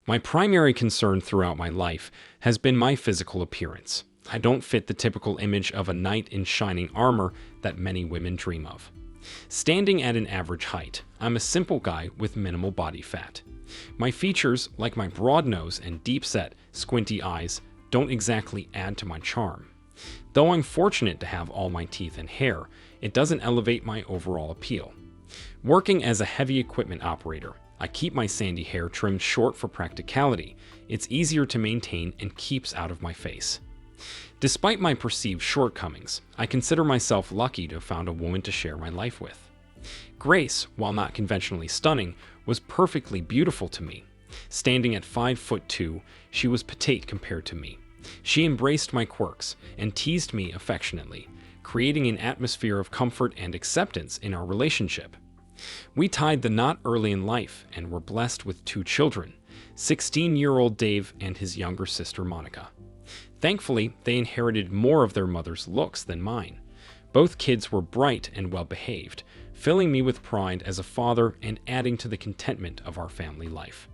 My primary concern throughout my life has been my physical appearance. I don't fit the typical image of a knight in shining armor that many women dream of. Standing at an average height, I'm a simple guy with minimal body fat. My features, like my broad nose and deep-set, squinty eyes, don't exactly add to my charm. Though I'm fortunate to have all my teeth and hair, it doesn't elevate my overall appeal. Working as a heavy equipment operator, I keep my sandy hair trimmed short for practicality. It's easier to maintain and keeps out of my face. Despite my perceived shortcomings, I consider myself lucky to have found a woman to share my life with. Grace, while not conventionally stunning, was perfectly beautiful to me. Standing at 5'2", she was petite compared to me. She embraced my quirks and teased me affectionately, creating an atmosphere of comfort and acceptance in our relationship. We tied the knot early in life and were blessed with 2 children, 16-year-old Dave and his younger sister Monica. Thankfully, they inherited more of their mother's looks than mine. Both kids were bright and well-behaved, filling me with pride as a father and adding to the contentment of our family life.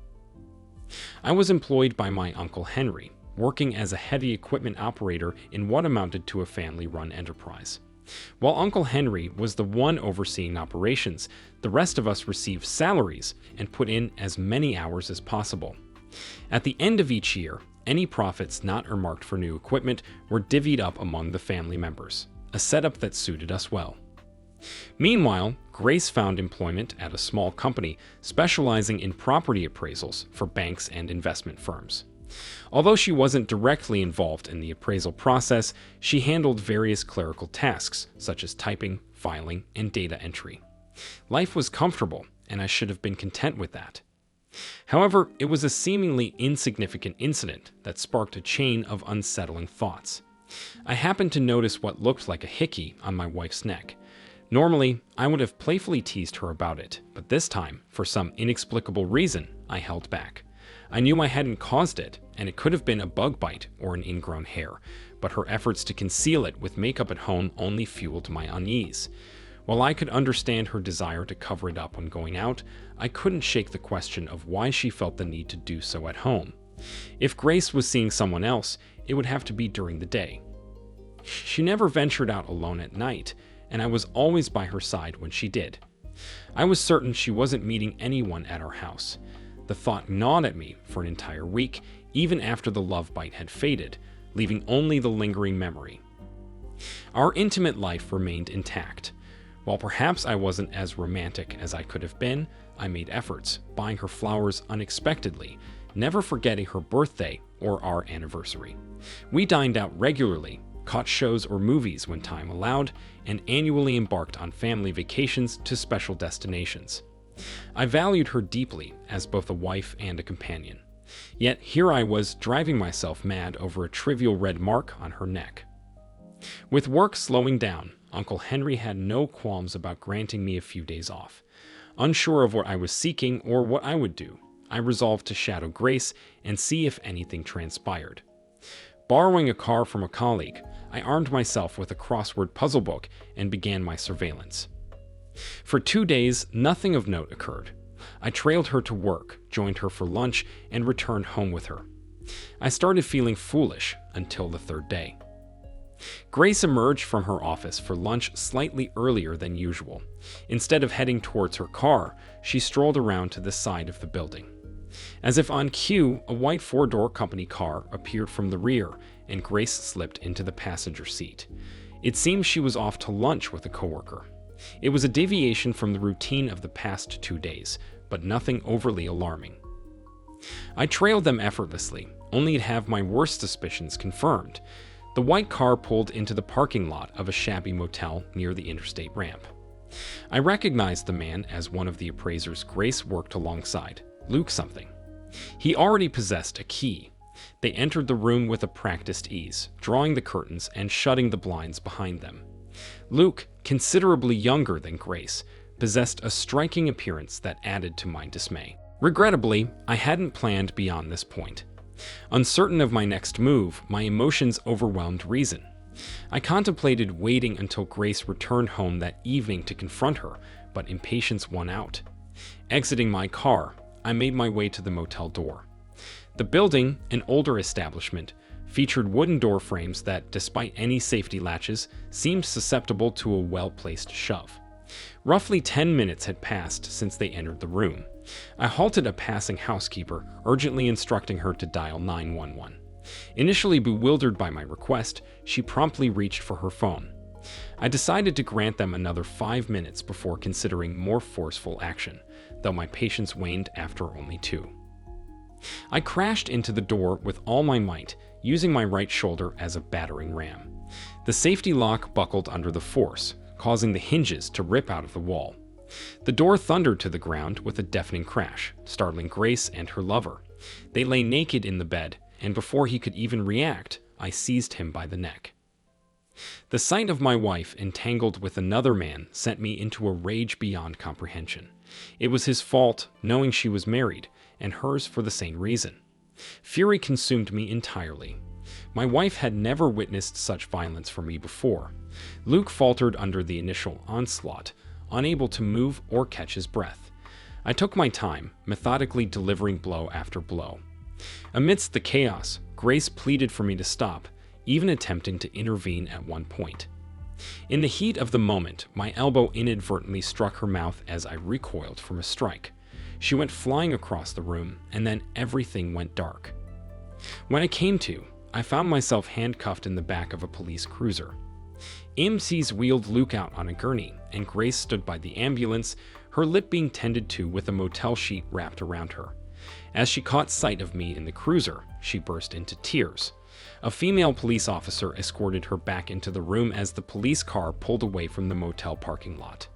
I was employed by my Uncle Henry, working as a heavy equipment operator in what amounted to a family-run enterprise. While Uncle Henry was the one overseeing operations, the rest of us received salaries and put in as many hours as possible. At the end of each year, any profits not earmarked for new equipment were divvied up among the family members, a setup that suited us well. Meanwhile, Grace found employment at a small company specializing in property appraisals for banks and investment firms. Although she wasn't directly involved in the appraisal process, she handled various clerical tasks such as typing, filing, and data entry. Life was comfortable, and I should have been content with that. However, it was a seemingly insignificant incident that sparked a chain of unsettling thoughts. I happened to notice what looked like a hickey on my wife's neck. Normally, I would have playfully teased her about it, but this time, for some inexplicable reason, I held back. I knew I hadn't caused it, and it could have been a bug bite or an ingrown hair, but her efforts to conceal it with makeup at home only fueled my unease. While I could understand her desire to cover it up when going out, I couldn't shake the question of why she felt the need to do so at home. If Grace was seeing someone else, it would have to be during the day. She never ventured out alone at night, and I was always by her side when she did. I was certain she wasn't meeting anyone at our house. The thought gnawed at me for an entire week, even after the love bite had faded, leaving only the lingering memory. Our intimate life remained intact. While perhaps I wasn't as romantic as I could have been, I made efforts, buying her flowers unexpectedly, never forgetting her birthday or our anniversary. We dined out regularly, caught shows or movies when time allowed, and annually embarked on family vacations to special destinations. I valued her deeply as both a wife and a companion. Yet here I was driving myself mad over a trivial red mark on her neck. With work slowing down, Uncle Henry had no qualms about granting me a few days off. Unsure of what I was seeking or what I would do, I resolved to shadow Grace and see if anything transpired. Borrowing a car from a colleague, I armed myself with a crossword puzzle book and began my surveillance. For 2 days, nothing of note occurred. I trailed her to work, joined her for lunch, and returned home with her. I started feeling foolish until the 3rd day. Grace emerged from her office for lunch slightly earlier than usual. Instead of heading towards her car, she strolled around to the side of the building. As if on cue, a white 4-door company car appeared from the rear, and Grace slipped into the passenger seat. It seemed she was off to lunch with a coworker. It was a deviation from the routine of the past 2 days, but nothing overly alarming. I trailed them effortlessly, only to have my worst suspicions confirmed. The white car pulled into the parking lot of a shabby motel near the interstate ramp. I recognized the man as one of the appraisers Grace worked alongside, Luke something. He already possessed a key. They entered the room with a practiced ease, drawing the curtains and shutting the blinds behind them. Luke, considerably younger than Grace, possessed a striking appearance that added to my dismay. Regrettably, I hadn't planned beyond this point. Uncertain of my next move, my emotions overwhelmed reason. I contemplated waiting until Grace returned home that evening to confront her, but impatience won out. Exiting my car, I made my way to the motel door. The building, an older establishment, featured wooden door frames that, despite any safety latches, seemed susceptible to a well-placed shove. Roughly 10 minutes had passed since they entered the room. I halted a passing housekeeper, urgently instructing her to dial 911. Initially bewildered by my request, she promptly reached for her phone. I decided to grant them another 5 minutes before considering more forceful action, though my patience waned after only 2. I crashed into the door with all my might, using my right shoulder as a battering ram. The safety lock buckled under the force, causing the hinges to rip out of the wall. The door thundered to the ground with a deafening crash, startling Grace and her lover. They lay naked in the bed, and before he could even react, I seized him by the neck. The sight of my wife entangled with another man sent me into a rage beyond comprehension. It was his fault, knowing she was married, and hers for the same reason. Fury consumed me entirely. My wife had never witnessed such violence from me before. Luke faltered under the initial onslaught, unable to move or catch his breath. I took my time, methodically delivering blow after blow. Amidst the chaos, Grace pleaded for me to stop, even attempting to intervene at one point. In the heat of the moment, my elbow inadvertently struck her mouth as I recoiled from a strike. She went flying across the room, and then everything went dark. When I came to, I found myself handcuffed in the back of a police cruiser. EMTs wheeled Luke out on a gurney, and Grace stood by the ambulance, her lip being tended to with a motel sheet wrapped around her. As she caught sight of me in the cruiser, she burst into tears. A female police officer escorted her back into the room as the police car pulled away from the motel parking lot.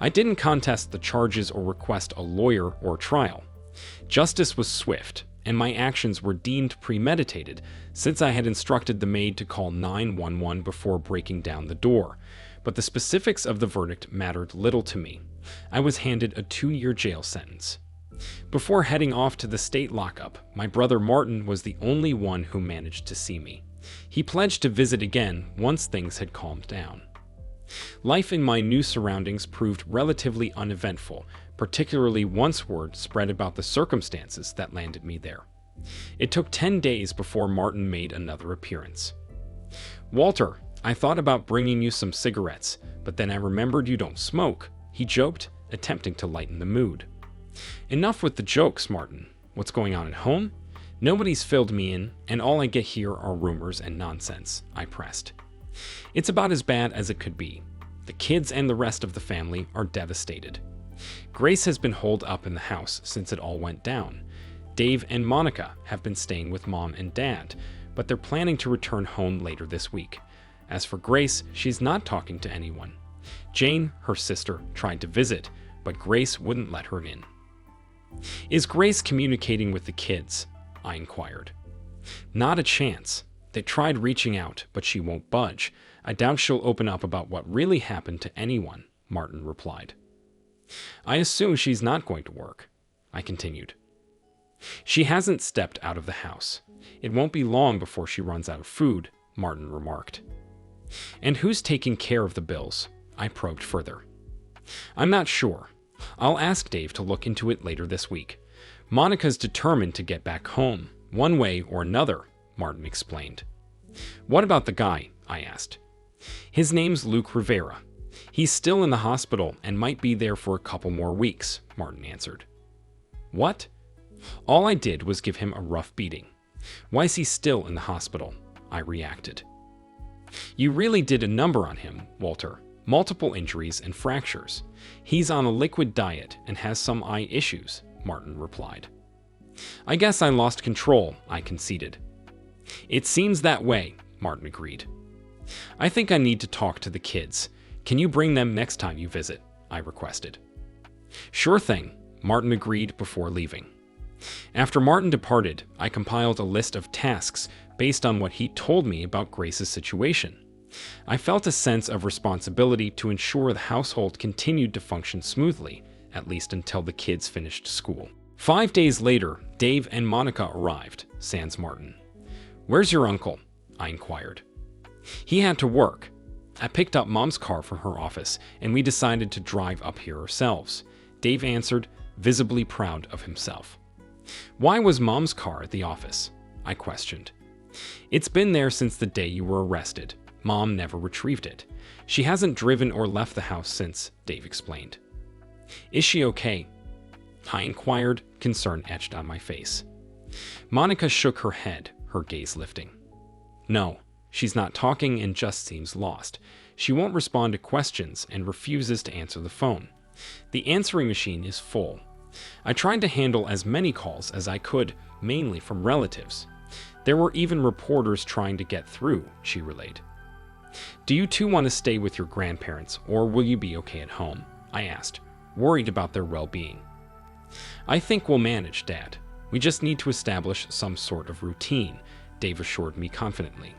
I didn't contest the charges or request a lawyer or trial. Justice was swift, and my actions were deemed premeditated since I had instructed the maid to call 911 before breaking down the door. But the specifics of the verdict mattered little to me. I was handed a 2-year jail sentence. Before heading off to the state lockup, my brother Martin was the only one who managed to see me. He pledged to visit again once things had calmed down. Life in my new surroundings proved relatively uneventful, particularly once word spread about the circumstances that landed me there. It took 10 days before Martin made another appearance. "Walter, I thought about bringing you some cigarettes, but then I remembered you don't smoke," he joked, attempting to lighten the mood. "Enough with the jokes, Martin. What's going on at home? Nobody's filled me in, and all I get here are rumors and nonsense," I pressed. "It's about as bad as it could be. The kids and the rest of the family are devastated. Grace has been holed up in the house since it all went down. Dave and Monica have been staying with Mom and Dad, but they're planning to return home later this week. As for Grace, she's not talking to anyone. Jane, her sister, tried to visit, but Grace wouldn't let her in." "Is Grace communicating with the kids?" I inquired. "Not a chance. They tried reaching out, but she won't budge. I doubt she'll open up about what really happened to anyone," Martin replied. "I assume she's not going to work," I continued. "She hasn't stepped out of the house. It won't be long before she runs out of food," Martin remarked. "And who's taking care of the bills?" I probed further. "I'm not sure. I'll ask Dave to look into it later this week. Monica's determined to get back home, one way or another," Martin explained. "What about the guy?" I asked. "His name's Luke Rivera. He's still in the hospital and might be there for a couple more weeks," Martin answered. "What?" "All I did was give him a rough beating. Why's he still in the hospital?" I reacted. "You really did a number on him, Walter. Multiple injuries and fractures. He's on a liquid diet and has some eye issues," Martin replied. "I guess I lost control," I conceded. "It seems that way," Martin agreed. "I think I need to talk to the kids. Can you bring them next time you visit?" I requested. "Sure thing," Martin agreed before leaving. After Martin departed, I compiled a list of tasks based on what he told me about Grace's situation. I felt a sense of responsibility to ensure the household continued to function smoothly, at least until the kids finished school. 5 days later, Dave and Monica arrived, sans Martin. "Where's your uncle?" I inquired. "He had to work. I picked up Mom's car from her office, and we decided to drive up here ourselves," Dave answered, visibly proud of himself. "Why was Mom's car at the office?" I questioned. "It's been there since the day you were arrested. Mom never retrieved it. She hasn't driven or left the house since," Dave explained. "Is she okay?" I inquired, concern etched on my face. Monica shook her head, her gaze lifting. "No, she's not talking and just seems lost. She won't respond to questions and refuses to answer the phone. The answering machine is full. I tried to handle as many calls as I could, mainly from relatives. There were even reporters trying to get through," she relayed. "Do you two want to stay with your grandparents, or will you be okay at home?" I asked, worried about their well-being. "I think we'll manage, Dad. We just need to establish some sort of routine," Dave assured me confidently.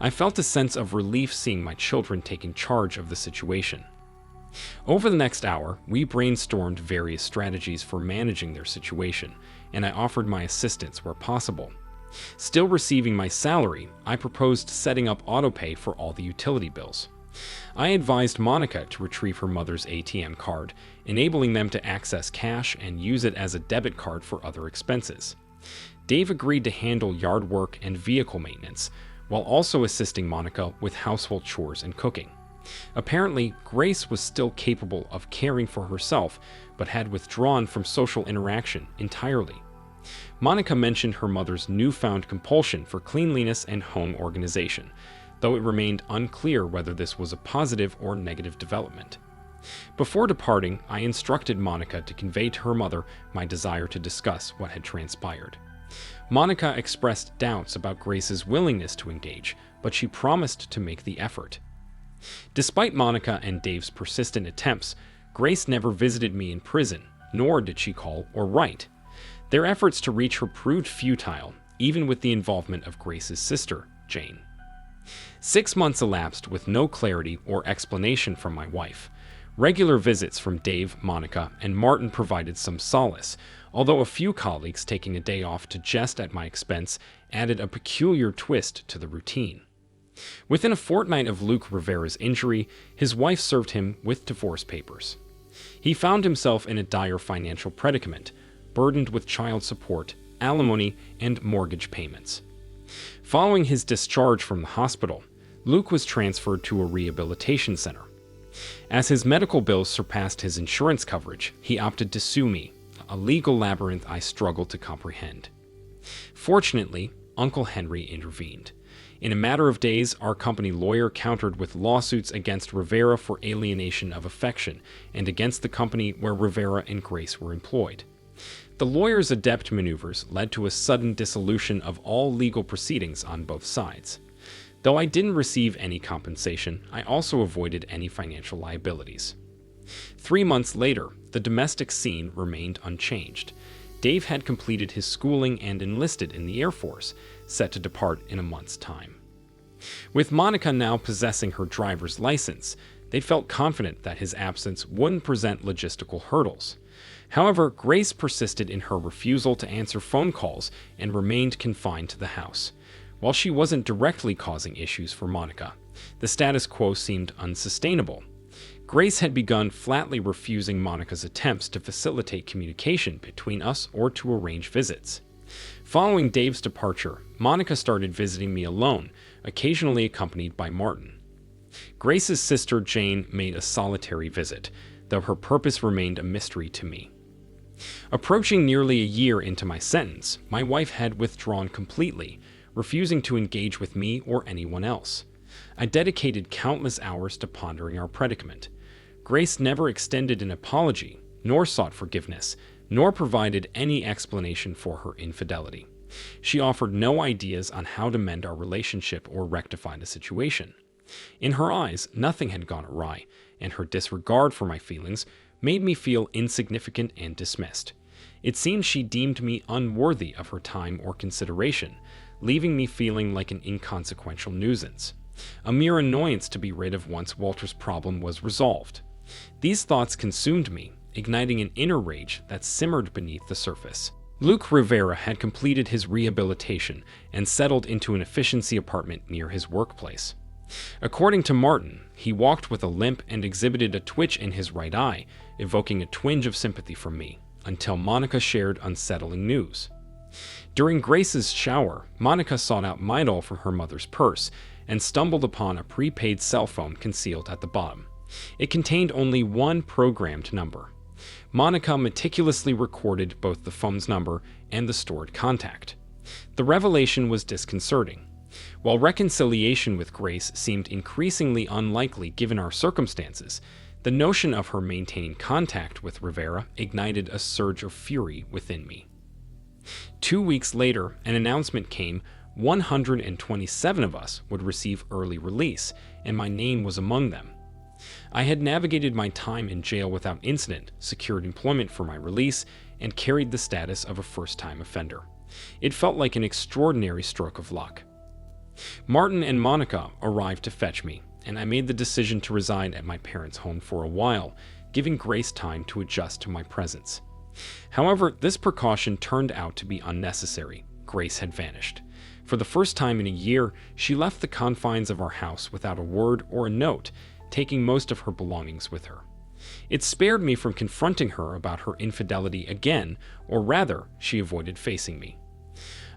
I felt a sense of relief seeing my children taking charge of the situation. Over the next hour, we brainstormed various strategies for managing their situation, and I offered my assistance where possible. Still receiving my salary, I proposed setting up autopay for all the utility bills. I advised Monica to retrieve her mother's ATM card, enabling them to access cash and use it as a debit card for other expenses. Dave agreed to handle yard work and vehicle maintenance, while also assisting Monica with household chores and cooking. Apparently, Grace was still capable of caring for herself, but had withdrawn from social interaction entirely. Monica mentioned her mother's newfound compulsion for cleanliness and home organization, though it remained unclear whether this was a positive or negative development. Before departing, I instructed Monica to convey to her mother my desire to discuss what had transpired. Monica expressed doubts about Grace's willingness to engage, but she promised to make the effort. Despite Monica and Dave's persistent attempts, Grace never visited me in prison, nor did she call or write. Their efforts to reach her proved futile, even with the involvement of Grace's sister, Jane. 6 months elapsed with no clarity or explanation from my wife. Regular visits from Dave, Monica, and Martin provided some solace, although a few colleagues taking a day off to jest at my expense added a peculiar twist to the routine. Within a fortnight of Luke Rivera's injury, his wife served him with divorce papers. He found himself in a dire financial predicament, burdened with child support, alimony, and mortgage payments. Following his discharge from the hospital, Luke was transferred to a rehabilitation center. As his medical bills surpassed his insurance coverage, he opted to sue me, a legal labyrinth I struggled to comprehend. Fortunately, Uncle Henry intervened. In a matter of days, our company lawyer countered with lawsuits against Rivera for alienation of affection and against the company where Rivera and Grace were employed. The lawyer's adept maneuvers led to a sudden dissolution of all legal proceedings on both sides. Though I didn't receive any compensation, I also avoided any financial liabilities. 3 months later, the domestic scene remained unchanged. Dave had completed his schooling and enlisted in the Air Force, set to depart in a month's time. With Monica now possessing her driver's license, they felt confident that his absence wouldn't present logistical hurdles. However, Grace persisted in her refusal to answer phone calls and remained confined to the house. While she wasn't directly causing issues for Monica, the status quo seemed unsustainable. Grace had begun flatly refusing Monica's attempts to facilitate communication between us or to arrange visits. Following Dave's departure, Monica started visiting me alone, occasionally accompanied by Martin. Grace's sister Jane made a solitary visit, though her purpose remained a mystery to me. Approaching nearly a year into my sentence, my wife had withdrawn completely, refusing to engage with me or anyone else. I dedicated countless hours to pondering our predicament. Grace never extended an apology, nor sought forgiveness, nor provided any explanation for her infidelity. She offered no ideas on how to mend our relationship or rectify the situation. In her eyes, nothing had gone awry, and her disregard for my feelings made me feel insignificant and dismissed. It seemed she deemed me unworthy of her time or consideration, leaving me feeling like an inconsequential nuisance, a mere annoyance to be rid of once Walter's problem was resolved. These thoughts consumed me, igniting an inner rage that simmered beneath the surface. Luke Rivera had completed his rehabilitation and settled into an efficiency apartment near his workplace. According to Martin, he walked with a limp and exhibited a twitch in his right eye, evoking a twinge of sympathy from me. until Monica shared unsettling news. During Grace's shower, Monica sought out my doll from her mother's purse and stumbled upon a prepaid cell phone concealed at the bottom. It contained only one programmed number. Monica meticulously recorded both the phone's number and the stored contact. The revelation was disconcerting. While reconciliation with Grace seemed increasingly unlikely given our circumstances, the notion of her maintaining contact with Rivera ignited a surge of fury within me. 2 weeks later, an announcement came: 127 of us would receive early release, and my name was among them. I had navigated my time in jail without incident, secured employment for my release, and carried the status of a first-time offender. It felt like an extraordinary stroke of luck. Martin and Monica arrived to fetch me, and I made the decision to reside at my parents' home for a while, giving Grace time to adjust to my presence. However, this precaution turned out to be unnecessary. Grace had vanished. For the first time in a year, she left the confines of our house without a word or a note, taking most of her belongings with her. It spared me from confronting her about her infidelity again, or rather, she avoided facing me.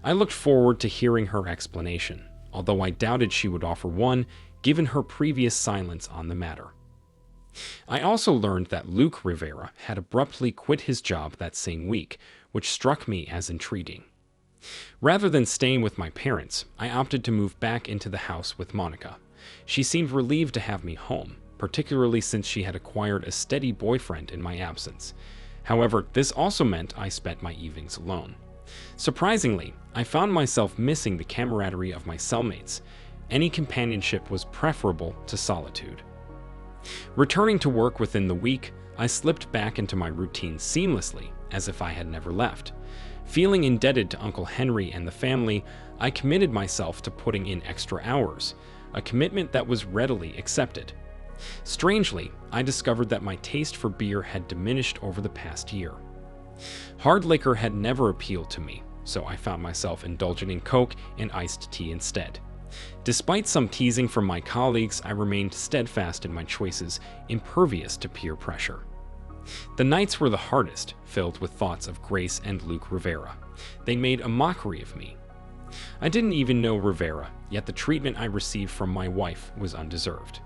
I looked forward to hearing her explanation, although I doubted she would offer one, given her previous silence on the matter. I also learned that Luke Rivera had abruptly quit his job that same week, which struck me as intriguing. Rather than staying with my parents, I opted to move back into the house with Monica. She seemed relieved to have me home, particularly since she had acquired a steady boyfriend in my absence. However, this also meant I spent my evenings alone. Surprisingly, I found myself missing the camaraderie of my cellmates. Any companionship was preferable to solitude. Returning to work within the week, I slipped back into my routine seamlessly, as if I had never left. Feeling indebted to Uncle Henry and the family, I committed myself to putting in extra hours, a commitment that was readily accepted. Strangely, I discovered that my taste for beer had diminished over the past year. Hard liquor had never appealed to me, so I found myself indulging in Coke and iced tea instead. Despite some teasing from my colleagues, I remained steadfast in my choices, impervious to peer pressure. The nights were the hardest, filled with thoughts of Grace and Luke Rivera. They made a mockery of me. I didn't even know Rivera, yet the treatment I received from my wife was undeserved.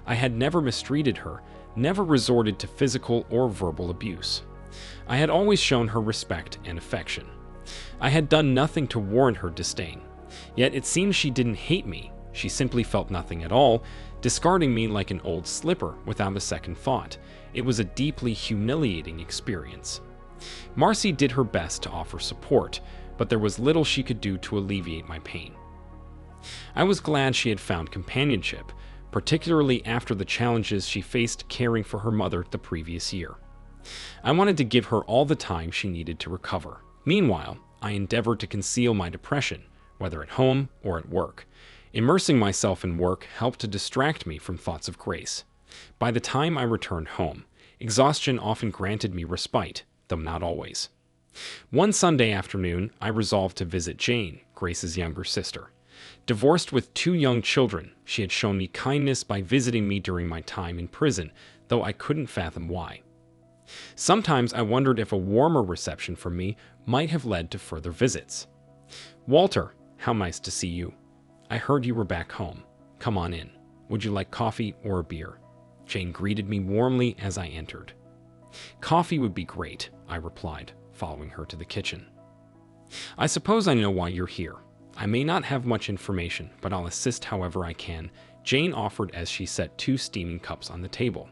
I had never mistreated her, never resorted to physical or verbal abuse. I had always shown her respect and affection. I had done nothing to warrant her disdain. Yet it seemed she didn't hate me. She simply felt nothing at all, discarding me like an old slipper without a second thought. It was a deeply humiliating experience. Marcy did her best to offer support, but there was little she could do to alleviate my pain. I was glad she had found companionship, particularly after the challenges she faced caring for her mother the previous year. I wanted to give her all the time she needed to recover. Meanwhile, I endeavored to conceal my depression, whether at home or at work. Immersing myself in work helped to distract me from thoughts of Grace. By the time I returned home, exhaustion often granted me respite, though not always. One Sunday afternoon, I resolved to visit Jane, Grace's younger sister. Divorced with 2 young children, she had shown me kindness by visiting me during my time in prison, though I couldn't fathom why. Sometimes I wondered if a warmer reception from me might have led to further visits. "Walter, how nice to see you. I heard you were back home. Come on in. Would you like coffee or a beer?" Jane greeted me warmly as I entered. "Coffee would be great," I replied, following her to the kitchen. "I suppose I know why you're here. I may not have much information, but I'll assist however I can," Jane offered as she set 2 steaming cups on the table.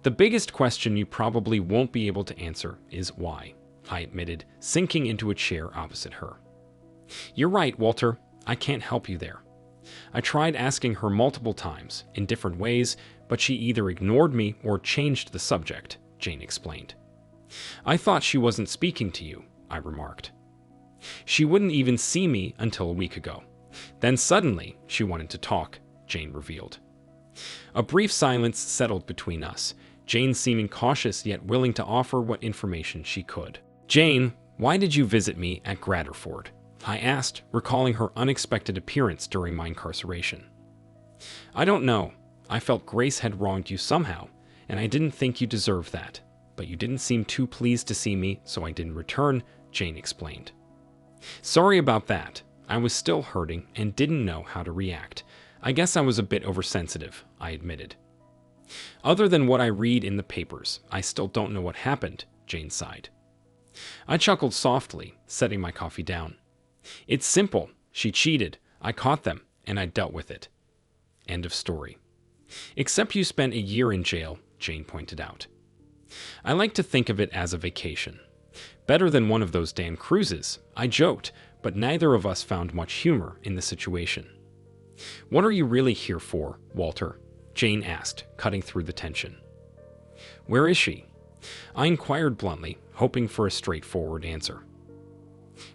"The biggest question you probably won't be able to answer is why," I admitted, sinking into a chair opposite her. "You're right, Walter. I can't help you there." I tried asking her multiple times, in different ways, but she either ignored me or changed the subject, Jane explained. "I thought she wasn't speaking to you," I remarked. "She wouldn't even see me until a week ago. Then suddenly, she wanted to talk," Jane revealed. A brief silence settled between us, Jane seeming cautious yet willing to offer what information she could. "Jane, why did you visit me at Gratterford?" I asked, recalling her unexpected appearance during my incarceration. "I don't know. I felt Grace had wronged you somehow, and I didn't think you deserved that. But but you didn't seem too pleased to see me, so I didn't return," Jane explained. "Sorry about that. I was still hurting and didn't know how to react. I guess I was a bit oversensitive," I admitted. "Other than what I read in the papers, I still don't know what happened," Jane sighed. I chuckled softly, setting my coffee down. "It's simple. She cheated. I caught them, and I dealt with it. End of story. Except you spent a year in jail," Jane pointed out. "I like to think of it as a vacation. Better than one of those damn cruises," I joked, but neither of us found much humor in the situation. "What are you really here for, Walter?" Jane asked, cutting through the tension. "Where is she?" I inquired bluntly, hoping for a straightforward answer.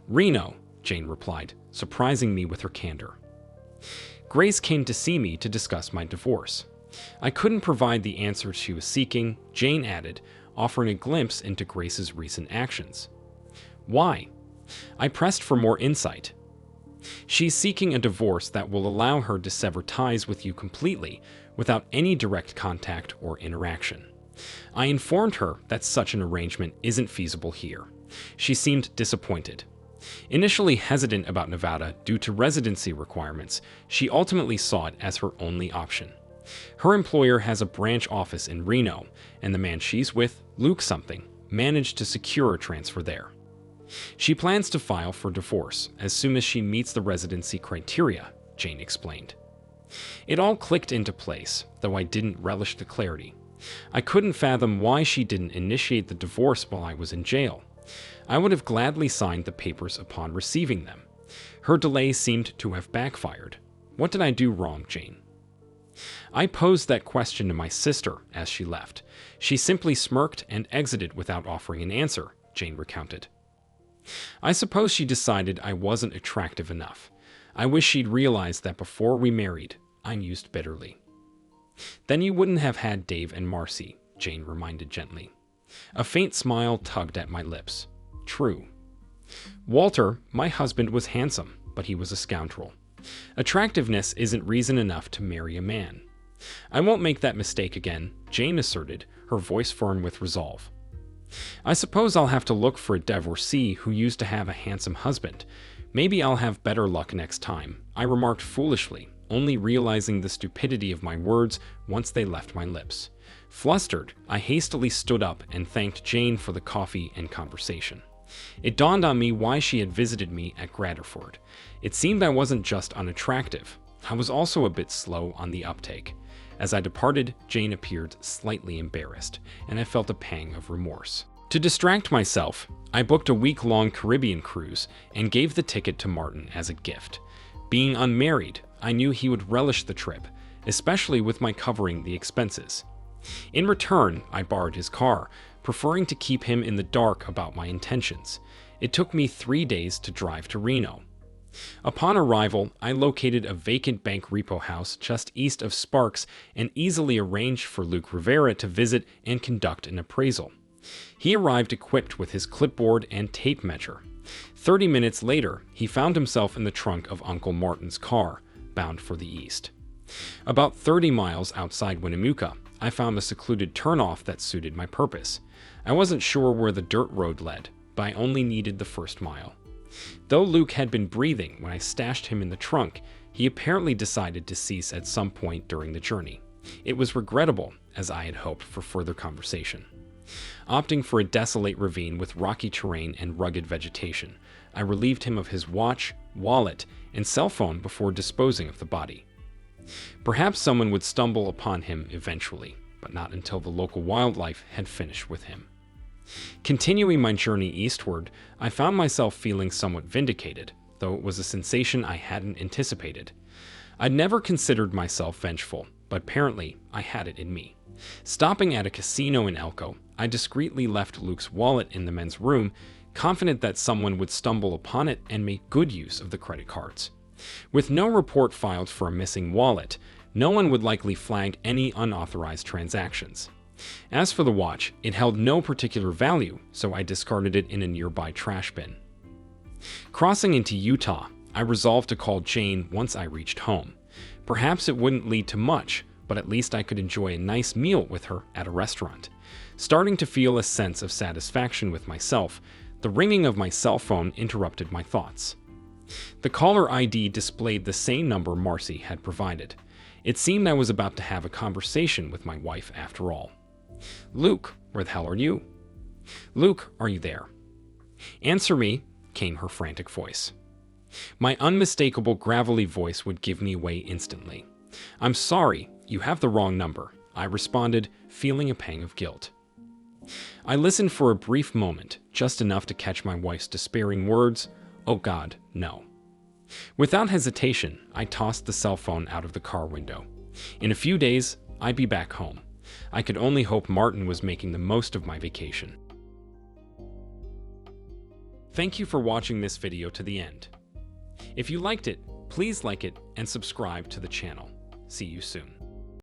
"Reno," Jane replied, surprising me with her candor. "Grace came to see me to discuss my divorce." I couldn't provide the answer she was seeking, Jane added, offering a glimpse into Grace's recent actions. "Why?" I pressed for more insight. "She's seeking a divorce that will allow her to sever ties with you completely, without any direct contact or interaction. I informed her that such an arrangement isn't feasible here. She seemed disappointed. Initially hesitant about Nevada due to residency requirements, she ultimately saw it as her only option. Her employer has a branch office in Reno, and the man she's with, Luke something, managed to secure a transfer there. She plans to file for divorce as soon as she meets the residency criteria," Jane explained. It all clicked into place, though I didn't relish the clarity. I couldn't fathom why she didn't initiate the divorce while I was in jail. I would have gladly signed the papers upon receiving them. Her delay seemed to have backfired. What did I do wrong, Jane? I posed that question to my sister as she left. She simply smirked and exited without offering an answer, Jane recounted. I suppose she decided I wasn't attractive enough. I wish she'd realized that before we married, I mused bitterly. Then you wouldn't have had Dave and Marcy, Jane reminded gently. A faint smile tugged at my lips. True. Walter, my husband, was handsome, but he was a scoundrel. Attractiveness isn't reason enough to marry a man. I won't make that mistake again, Jane asserted, her voice firm with resolve. I suppose I'll have to look for a divorcee who used to have a handsome husband. Maybe I'll have better luck next time, I remarked foolishly, only realizing the stupidity of my words once they left my lips. Flustered, I hastily stood up and thanked Jane for the coffee and conversation. It dawned on me why she had visited me at Gradderford. It seemed I wasn't just unattractive. I was also a bit slow on the uptake. As I departed, Jane appeared slightly embarrassed, and I felt a pang of remorse. To distract myself, I booked a week-long Caribbean cruise and gave the ticket to Martin as a gift. Being unmarried, I knew he would relish the trip, especially with my covering the expenses. In return, I borrowed his car, preferring to keep him in the dark about my intentions. It took me 3 days to drive to Reno. Upon arrival, I located a vacant bank repo house just east of Sparks and easily arranged for Luke Rivera to visit and conduct an appraisal. He arrived equipped with his clipboard and tape measure. 30 minutes later, he found himself in the trunk of Uncle Martin's car, bound for the east. About 30 miles outside Winnemucca, I found a secluded turnoff that suited my purpose. I wasn't sure where the dirt road led, but I only needed the first mile. Though Luke had been breathing when I stashed him in the trunk, he apparently decided to cease at some point during the journey. It was regrettable, as I had hoped for further conversation. Opting for a desolate ravine with rocky terrain and rugged vegetation, I relieved him of his watch, wallet, and cell phone before disposing of the body. Perhaps someone would stumble upon him eventually, but not until the local wildlife had finished with him. Continuing my journey eastward, I found myself feeling somewhat vindicated, though it was a sensation I hadn't anticipated. I'd never considered myself vengeful, but apparently I had it in me. Stopping at a casino in Elko, I discreetly left Luke's wallet in the men's room, confident that someone would stumble upon it and make good use of the credit cards. With no report filed for a missing wallet, no one would likely flag any unauthorized transactions. As for the watch, it held no particular value, so I discarded it in a nearby trash bin. Crossing into Utah, I resolved to call Jane once I reached home. Perhaps it wouldn't lead to much, but at least I could enjoy a nice meal with her at a restaurant. Starting to feel a sense of satisfaction with myself, the ringing of my cell phone interrupted my thoughts. The caller ID displayed the same number Marcy had provided. It seemed I was about to have a conversation with my wife after all. "Luke, where the hell are you? Luke, are you there? Answer me," came her frantic voice. My unmistakable gravelly voice would give me away instantly. "I'm sorry, you have the wrong number," I responded, feeling a pang of guilt. I listened for a brief moment, just enough to catch my wife's despairing words, "Oh God, no." Without hesitation, I tossed the cell phone out of the car window. In a few days, I'd be back home. I could only hope Martin was making the most of my vacation. Thank you for watching this video to the end. If you liked it, please like it and subscribe to the channel. See you soon.